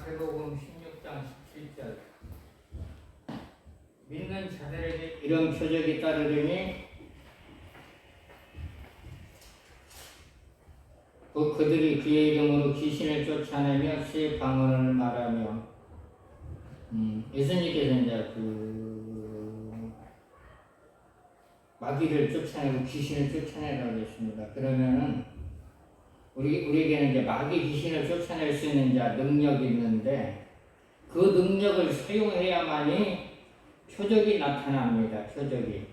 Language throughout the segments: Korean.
마태복음 16장 17절 믿는 자들에게 이런 표적이 따르리니 그들이 그의 이름으로 귀신을 쫓아내며 새 방언을 말하며 예수님께서 이제 마귀를 쫓아내고 귀신을 쫓아내라고 했습니다. 그러면은 우리에게는 이제 마귀 귀신을 쫓아낼 수 있는 능력이 있는데 그 능력을 사용해야만이 표적이 나타납니다. 표적이.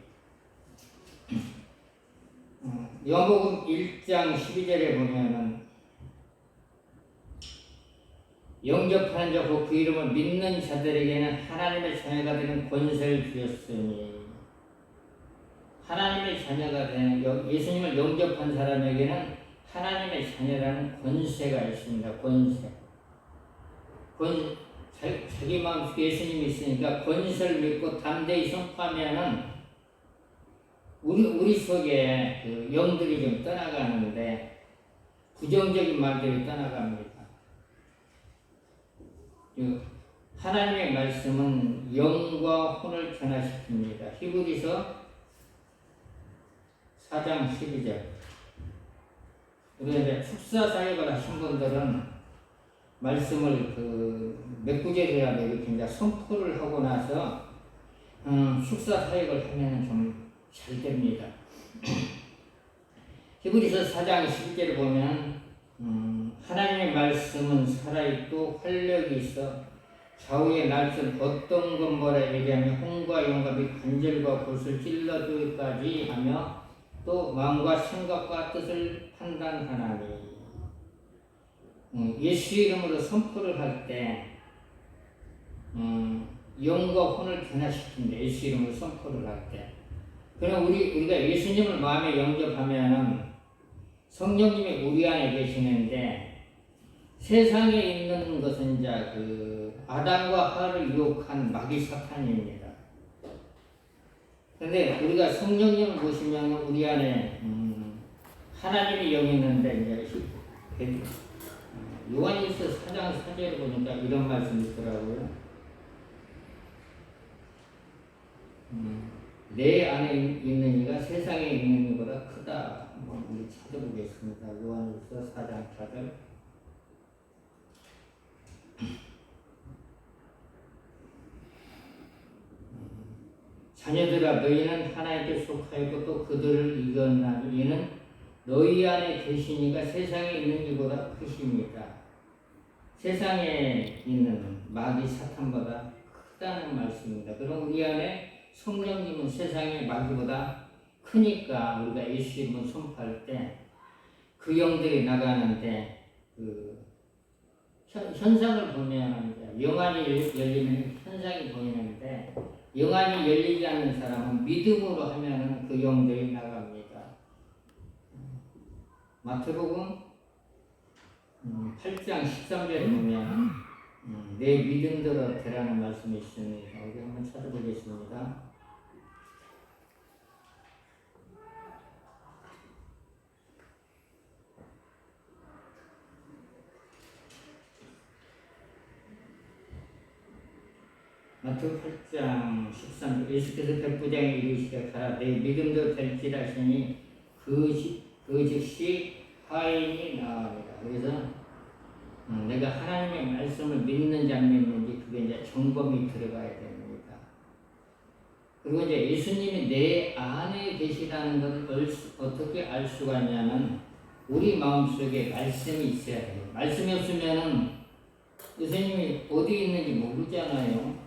요한복음 1장 12절에 보면은 영접하는 자 곧 그 이름을 믿는 자들에게는 하나님의 자녀가 되는 권세를 주었으니 하나님의 자녀가 되는 예수님을 영접한 사람에게는 하나님의 자녀라는 권세가 있습니다. 권세. 자기 마음속에 예수님이 있으니까 권세를 믿고 담대히 선포하면은 우리 속에 그 영들이 좀 떠나가는데 부정적인 말들이 떠나갑니다. 하나님의 말씀은 영과 혼을 변화시킵니다. 히브리서 4장 12절. 우리가 이제 축사 사역을 하신 분들은 말씀을 몇 구절이라도 이렇게 이제 선포를 하고 나서 축사 사역을 하면 좀 잘 됩니다. 히브리서 4장 11절을 보면 하나님의 말씀은 살아있고 활력이 있어 좌우의 날선 어떤 것보다 얘기하며 혼과 영과 및 관절과 골을 찔러주기까지 하며 또 마음과 생각과 뜻을 판단하나니 예수 이름으로 선포를 할 때 영과 혼을 변화시킨다. 예수 이름으로 선포를 할 때. 그럼 우리가 예수님을 마음에 영접하면은 성령님이 우리 안에 계시는데 세상에 있는 것은 이제 아담과 하와를 유혹한 마귀 사탄입니다. 그런데 우리가 성령님을 보시면 우리 안에 하나님의 영이 있는데 이제 요한일서 4장 4절을 보니까 이런 말씀이 있더라고요. 내 안에 있는 이가 세상에 있는 이보다 크다. 우리 찾아보겠습니다. 요한일서 4장 4절. 자녀들아 너희는 하나님께 속하였고 또 그들을 이겼나니 이는 너희 안에 계시니가 세상에 있는 이보다 크십니다. 세상에 있는 마귀 사탄보다 크다는 말씀입니다. 그럼 우리 안에 성령님은 세상의 마귀보다 크니까 우리가 예수 이름을 선포할 때 그 영들이 나가는데 현상을 보면 영안이 열리면 현상이 보이는데 영안이 열리지 않는 사람은 믿음으로 하면은 그 영들이 나갑니다. 마태복음 8장 13절에 보면 내 믿음대로 되라는 말씀이 있습니다. 우리 한번 찾아보겠습니다. 마태복음 8장 13절 예수께서 백부장에 이르시되 가라 내 믿음도 될지라 하시니 그 즉시 화인이 나옵니다. 그래서 내가 하나님의 말씀을 믿는지 안 믿는지 그게 이제 점검이 들어가야 됩니다. 그리고 이제 예수님이 내 안에 계시다는 것을 어떻게 알 수가 있냐면 우리 마음속에 말씀이 있어야 돼요. 말씀이 없으면은 예수님이 어디 있는지 모르잖아요.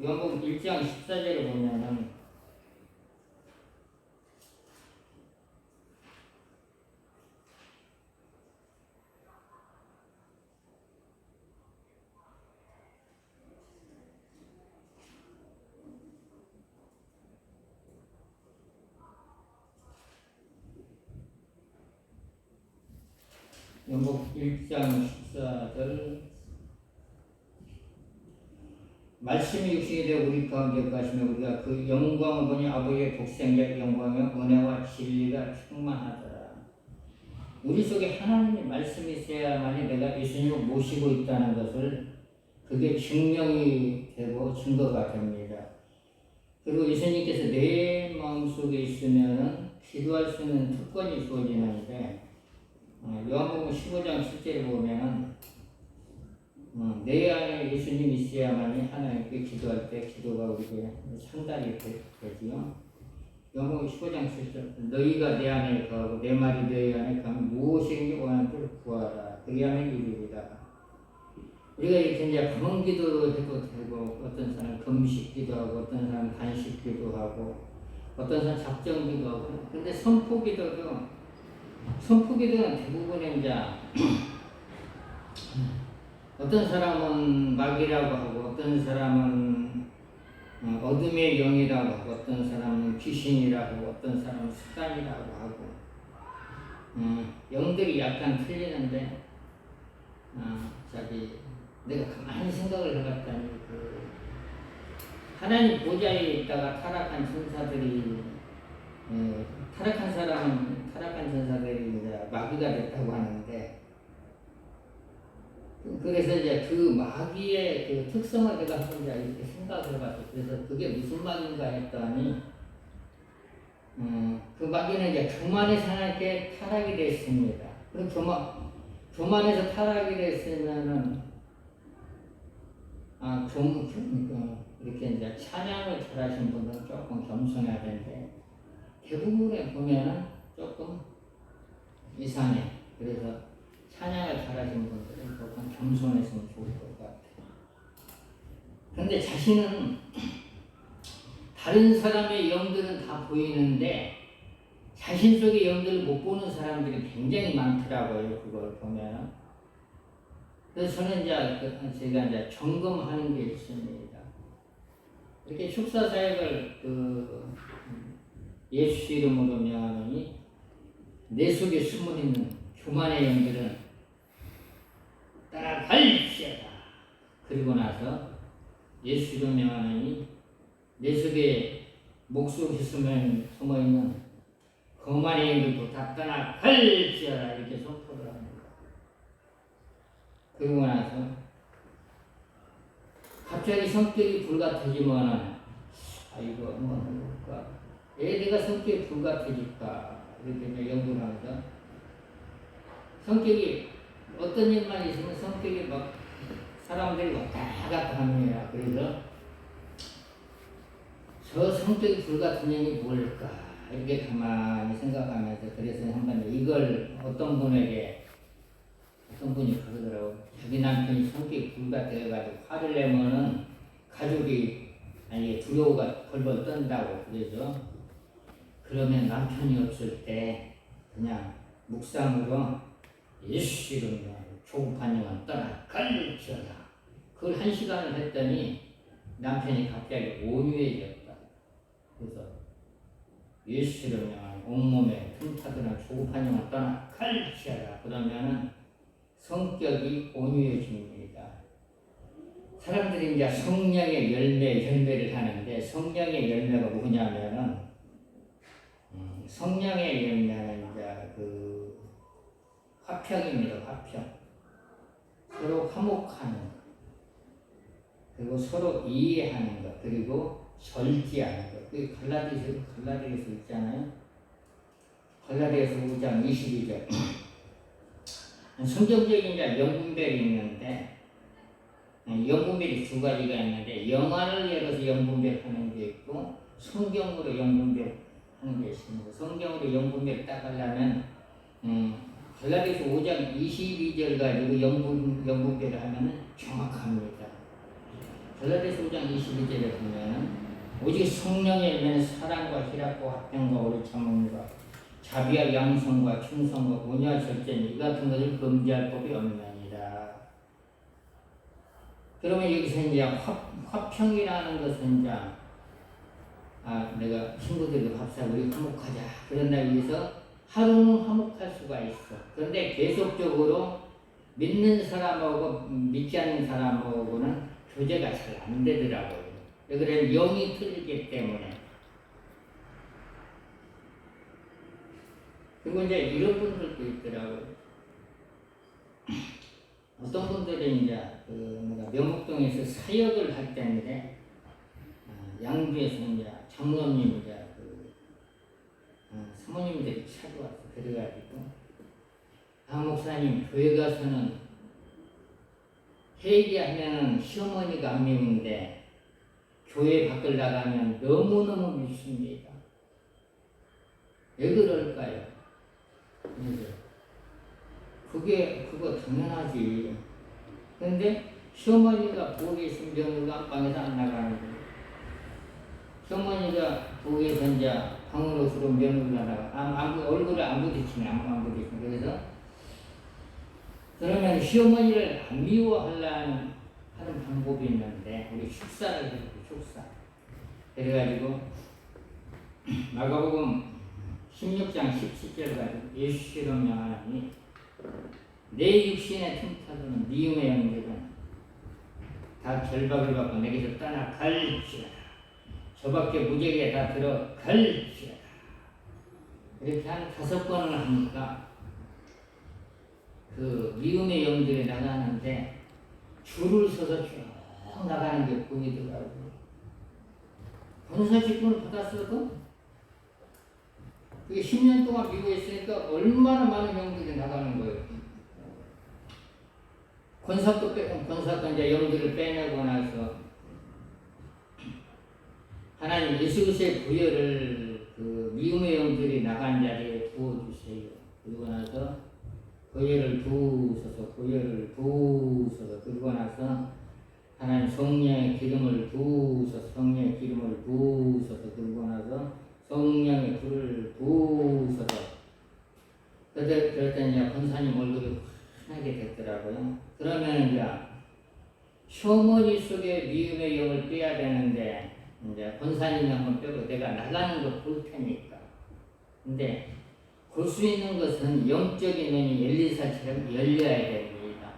요한복음 1장 14절에 보면은 요한복음 1장 14절 말씀이 육신이 되어 우리 가운데 가시며 우리가 그 영광을 보니 아버지의 독생자의 영광이며 은혜와 진리가 충만하더라. 우리 속에 하나님의 말씀이 있어야만이 내가 예수님을 모시고 있다는 것을 그게 증명이 되고 증거가 됩니다. 그리고 예수님께서 내 마음속에 있으면 기도할 수 있는 특권이 주어지는데 요한복음 15장 7절에 보면 내 안에 예수님이 있어야만이 하나님께 기도할 때 기도가 우리에게 상달이 되지요. 요한복음 15장 7절 너희가 내 안에 거하고 내 말이 너희 안에 거하면 무엇이든지 원하는 대로 구하라 그리하면 이루리라. 우리가 이렇게 이제 방언 기도도 해도 되고 어떤 사람 금식 기도하고 어떤 사람 단식 기도하고 어떤 사람 작정 기도하고 근데 선포 기도는 대부분의 이제 어떤 사람은 마귀라고 하고 어떤 사람은 어둠의 영이라고 하고 어떤 사람은 귀신이라고 어떤 사람은 습관이라고 하고 영들이 약간 틀리는데 내가 가만히 생각을 해봤더니 하나님 보좌에 있다가 타락한 천사들이 타락한 천사들이 이제 마귀가 됐다고 하는데 그래서 이제 그 마귀의 그 특성을 내가 한번 이렇게 생각을 해봤어요. 그래서 그게 무슨 마귀인가 했더니 그 마귀는 이제 교만의 사나이에 타락이 됐습니다. 그리고 교만에서 타락이 됐으면은 이렇게 이제 찬양을 잘하신 분들은 조금 겸손해야 되는데 대부분에 보면은 조금 이상해. 그래서 찬양을 잘하신 분들은 조금 겸손했으면 좋을 것 같아요. 근데 자신은 다른 사람의 영들은 다 보이는데 자신 속의 영들을 못 보는 사람들이 굉장히 많더라고요. 그걸 보면. 그래서 저는 제가 이제 점검하는 게 있습니다. 이렇게 축사 사역을 예수 이름으로 명하노니 내 속에 숨어 있는 교만의 영들은 따라갈지어다. 그리고 나서 예수 이름 명하노니 내 속에 목속에 숨어 있는 거만의 영들도 다 떠나갈지어다. 이렇게 선포를 합니다. 그리고 나서 갑자기 성격이 불같아지면은 이거 뭘까? 왜 내가 성격이 불같아질까? 이렇게 연구를 하면서 성격이 어떤 일만 있으면 성격이 막 사람들이 왔다 갔다 합니다. 그래서 저 성격이 불같은 일이 뭘까? 이렇게 가만히 생각하면서 그래서 한번 이걸 어떤 분이 그러더라고. 자기 남편이 성격이 불같아가지고 화를 내면은 가족이 두려워가 벌벌 떤다고. 그래서 그러면 남편이 없을 때 그냥 묵상으로 예수 이름으로 조급한 영은 떠나갈지어다. 그걸 1시간을 했더니 남편이 갑자기 온유해졌다. 그래서 예수 이름으로 온몸에 틈타드는 조급한 영은 떠나갈지어다. 그러면은 성격이 온유해집니다. 사람들이 이제 성령의 열매를 하는데 성령의 열매가 뭐냐면은 성령의 열매는 이제 화평입니다. 화평. 서로 화목하는 것, 그리고 서로 이해하는 것, 그리고 절제하는 것. 그 갈라디아서 있잖아요. 갈라디아서 5장 22절. 성경적인 이제 영분별이 있는데 영분별이 두 가지가 있는데 영안을 열어서 영분별하는 게 있고 성경으로 영분별하는 게 있습니다. 성경으로 영분별 딱 하려면 갈라디아서 5장 22절 가지고 영분별을 하면 정확합니다. 갈라디아서 5장 22절에 보면 오직 성령의 열매는 사랑과 희락과 화평과 오래 참음과 자비와 양성과 충성과 온유와 절제니 이 같은 것을 금지할 법이 없느니라. 그러면 여기서 이제 화평이라는 것은 이제 내가 친구들과 밥사고 우리 화목하자 그런다고 해서 하루는 화목할 수가 있어. 그런데 계속적으로 믿는 사람하고 믿지 않는 사람하고는 교제가 잘 안 되더라고요. 왜 그러면 영이 틀리기 때문에. 그리고 이제 이런 분들도 있더라고요. 어떤 분들이 이제 명목동에서 사역을 할 때인데 양주에서 이제 장로님 이제 사모님들이 찾아왔어. 그래가지고 목사님 교회 가서는 회개하면 시어머니가 안 미운데 교회 밖을 나가면 너무너무 밉습니다. 왜 그럴까요? 그거 당연하지. 근데 시어머니가 보기 있으면 며느리가 안방에서 안 나가는 거예요. 시어머니가 보기에서 이제 방으로서로 며느리가 나가. 얼굴에 안 부딪히네. 안 부딪히네. 그래서 그러면 시어머니를 안 미워하려는 하는 방법이 있는데 우리 축사를 해요. 축사. 그래가지고 마가복음 16장 17절 가지고 예수로 명하니 내 육신의 틈타도는 미움의 영들은 다 결박을 받고 내게서 떠나갈지어다. 저밖에 무지하게 다 들어갈지어다. 이렇게 한 5번을 하니까 그 미움의 영들이 나가는데 줄을 서서 쭉 나가는 게 보이더라고요. 권사 직분을 받았어도 그게 10년 동안 미국에 있으니까 얼마나 많은 영들이 나가는 거예요. 권사권 이제 영들을 빼내고 나서 하나님 예수 그리스도의 부여를 그 미움의 영들이 나간 자리에 부어주세요. 그리고 나서 부여를 부으소서 그리고 나서 하나님 성령의 기름을 부으소서 그리고 나서 성령의 불을 부으소서. 그랬더니 이제 권사님 얼굴이 환하게 됐더라고요. 그러면 이제 시어머니 속에 미움의 영을 빼야 되는데 이제 권사님이 한번 빼고 내가 나가는 걸 볼 테니까. 근데 볼 수 있는 것은 영적인 눈이 엘리사처럼 열려야 됩니다.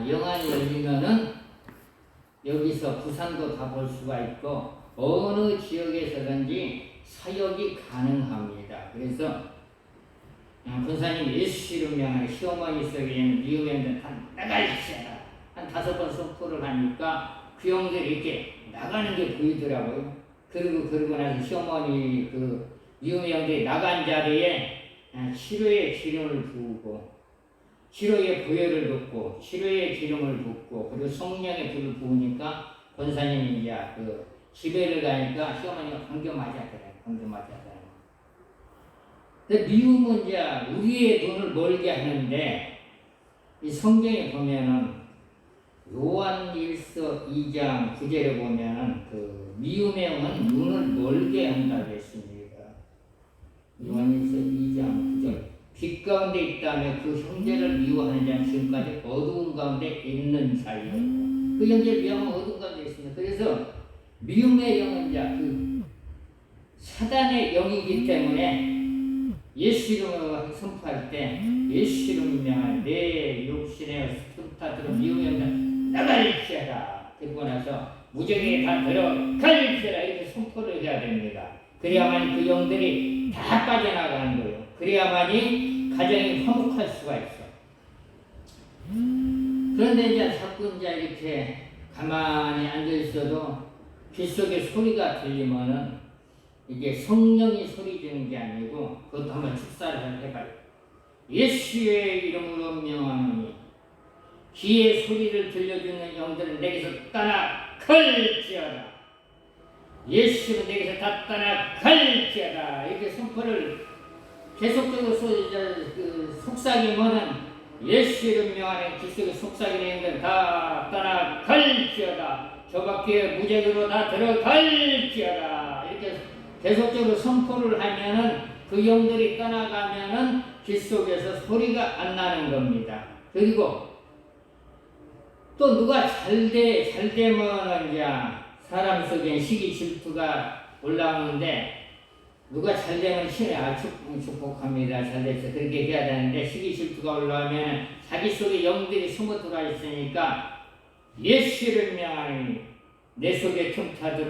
영안이 열리면은 여기서 부산도 다 볼 수가 있고 어느 지역에서든지 사역이 가능합니다. 그래서 권사님 예수 명하는 시어머니 속에 있는 미움의 영들 다 나갈지어다. 한 5번 선포를 하니까 그 영들이 이렇게 나가는 게 보이더라고요. 그리고 나서 시어머니 그 미움의 영들이 나간 자리에 치료의 기름을 부으고 치료의 보혈을 붓고 치료의 기름을 붓고 그리고 성령의 불을 부으니까 권사님이 이제 그 집에를 가니까 시어머니가 방겨 맞았더라고요. 근데 미움은 이제 우리의 눈을 멀게 하는데 이 성경에 보면은 요한일서 2장 9절에 보면은 그 미움의 영은 눈을 멀게 한다고 했습니다. 요한일서 2장 9절. 빛 가운데 있다며 그 형제를 미워하는 자는 지금까지 어두운 가운데 있는 자예요. 그 형제를 미워하면 어두운 가운데 있습니다. 그래서 미움의 영은 이제 그 사단의 영이기 때문에 예수 이름으로 선포할 때 예수 이름이면 내 육신의 틈타들어 미움의 영은 나갈지어다. 그리고 나서 무적에게 다 들어갈지어다. 이렇게 선포를 해야 됩니다. 그래야만 그 영들이 다 빠져나가는 거예요. 그래야만이 가정이 화목할 수가 있어. 그런데 이제 자꾸 이제 이렇게 가만히 앉아 있어도 귀 속에 소리가 들리면은 이게 성령이 소리 지는 게 아니고 그것도 한번 축사를 해봐요. 예수의 이름으로 명하노니 귀의 소리를 들려주는 영들은 내게서 떠나갈지어다. 예수는 내게서 다 떠나갈지어다. 이렇게 선포를 계속적으로 속삭이면은 예수 이름 명하는 귀 속에 속삭이는 영들은 다 떠나갈지어다. 저밖에 무적으로 다 들어갈지어다. 이렇게 계속적으로 선포를 하면은 그 영들이 떠나가면은 귀 속에서 소리가 안 나는 겁니다. 그리고 또 누가 잘 되면은 이제 사람 속에 시기 질투가 올라오는데 누가 잘 되면 축복합니다. 잘 됐어. 그렇게 해야 되는데 시기 질투가 올라오면 자기 속에 영들이 숨어 들어와 있으니까 예수를 명하니 내 속에 틈타들어